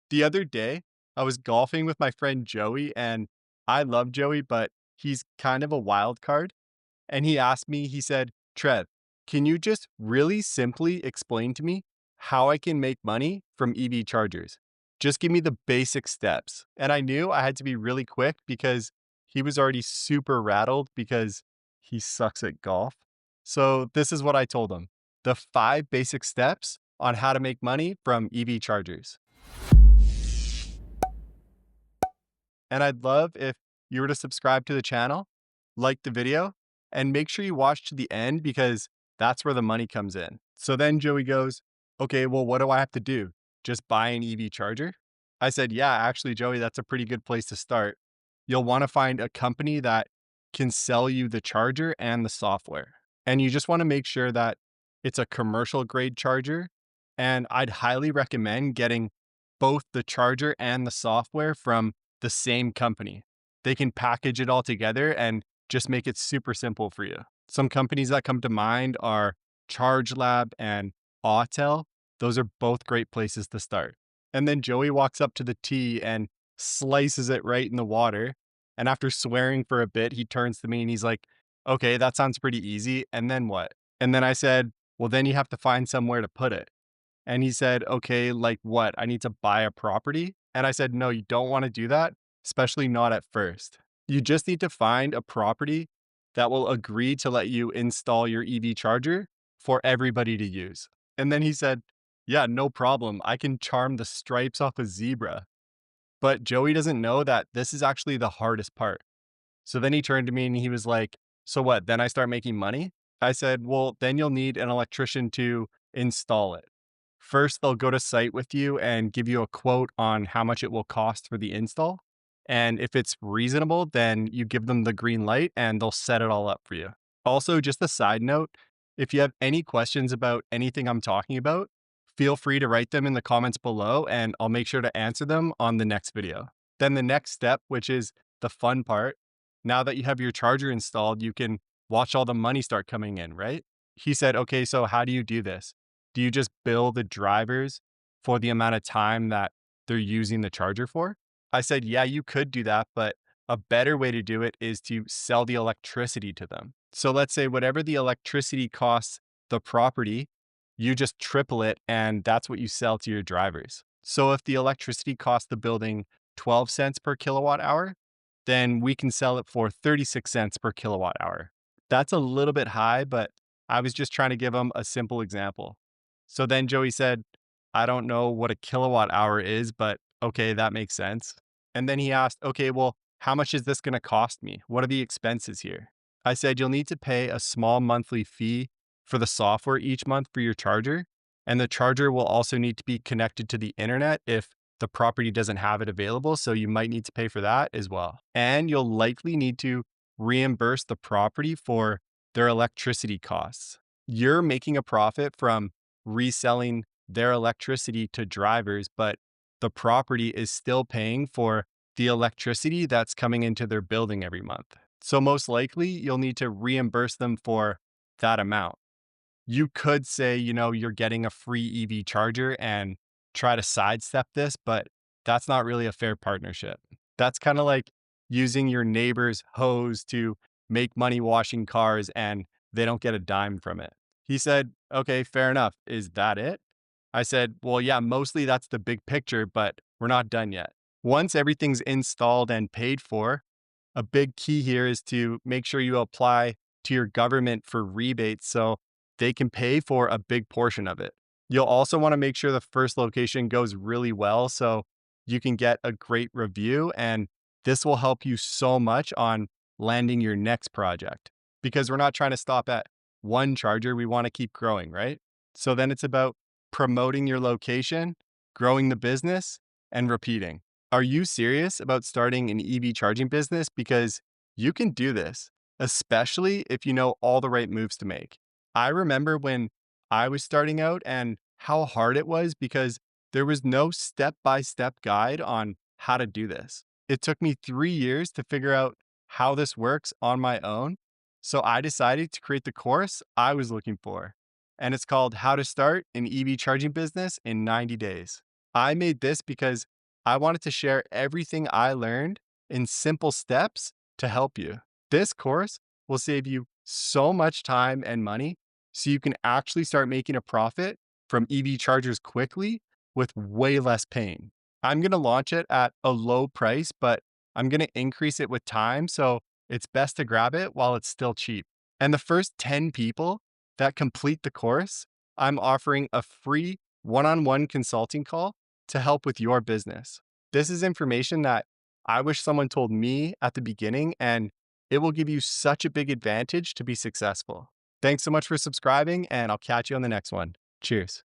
The other day, I was golfing with my friend Joey, and I love Joey, but he's kind of a wild card. And he asked me, he said, Trev, can you just really simply explain to me how I can make money from EV chargers? Just give me the basic steps. And I knew I had to be really quick because he was already super rattled because he sucks at golf. So this is what I told him: the 5 basic steps on how to make money from EV chargers. And I'd love if you were to subscribe to the channel, like the video, and make sure you watch to the end because that's where the money comes in. So then Joey goes, okay, well, what do I have to do? Just buy an EV charger? I said, yeah, actually, Joey, that's a pretty good place to start. You'll want to find a company that can sell you the charger and the software. And you just want to make sure that it's a commercial grade charger. And I'd highly recommend getting both the charger and the software from the same company. They can package it all together and just make it super simple for you. Some companies that come to mind are ChargeLab and Autel. Those are both great places to start. And then Joey walks up to the tee and slices it right in the water. And after swearing for a bit, he turns to me and he's like, okay, that sounds pretty easy. And then what? And then I said, well, then you have to find somewhere to put it. And he said, okay, like what? I need to buy a property? And I said, no, you don't want to do that, especially not at first. You just need to find a property that will agree to let you install your EV charger for everybody to use. And then he said, yeah, no problem. I can charm the stripes off a zebra. But Joey doesn't know that this is actually the hardest part. So then he turned to me and he was like, so what? Then I start making money? I said, well, then you'll need an electrician to install it. First, they'll go to site with you and give you a quote on how much it will cost for the install. And if it's reasonable, then you give them the green light and they'll set it all up for you. Also, just a side note, if you have any questions about anything I'm talking about, feel free to write them in the comments below and I'll make sure to answer them on the next video. Then the next step, which is the fun part, now that you have your charger installed, you can watch all the money start coming in, right? He said, okay, so how do you do this? Do you just bill the drivers for the amount of time that they're using the charger for? I said, yeah, you could do that, but a better way to do it is to sell the electricity to them. So let's say whatever the electricity costs the property, you just triple it and that's what you sell to your drivers. So if the electricity costs the building 12 cents per kilowatt hour, then we can sell it for 36 cents per kilowatt hour. That's a little bit high, but I was just trying to give them a simple example. So then Joey said, I don't know what a kilowatt hour is, but okay, that makes sense. And then he asked, okay, well, how much is this going to cost me? What are the expenses here? I said, you'll need to pay a small monthly fee for the software each month for your charger. And the charger will also need to be connected to the internet if the property doesn't have it available. So you might need to pay for that as well. And you'll likely need to reimburse the property for their electricity costs. You're making a profit from reselling their electricity to drivers, but the property is still paying for the electricity that's coming into their building every month. So most likely you'll need to reimburse them for that amount. You could say, you're getting a free EV charger and try to sidestep this, but that's not really a fair partnership. That's kind of like using your neighbor's hose to make money washing cars and they don't get a dime from it. He said, okay, fair enough. Is that it? I said, well, yeah, mostly that's the big picture, but we're not done yet. Once everything's installed and paid for, a big key here is to make sure you apply to your government for rebates so they can pay for a big portion of it. You'll also want to make sure the first location goes really well so you can get a great review. And this will help you so much on landing your next project because we're not trying to stop at one charger. We want to keep growing, right? So then it's about promoting your location, growing the business, and repeating. Are you serious about starting an EV charging business? Because you can do this, especially if you know all the right moves to make. I remember when I was starting out and how hard it was because there was no step-by-step guide on how to do this. It took me 3 years to figure out how this works on my own. So I decided to create the course I was looking for. And it's called How to Start an EV Charging Business in 90 Days. I made this because I wanted to share everything I learned in simple steps to help you. This course will save you so much time and money so you can actually start making a profit from EV chargers quickly with way less pain. I'm going to launch it at a low price, but I'm going to increase it with time. So it's best to grab it while it's still cheap. And the first 10 people that complete the course, I'm offering a free one-on-one consulting call to help with your business. This is information that I wish someone told me at the beginning, and it will give you such a big advantage to be successful. Thanks so much for subscribing, and I'll catch you on the next one. Cheers.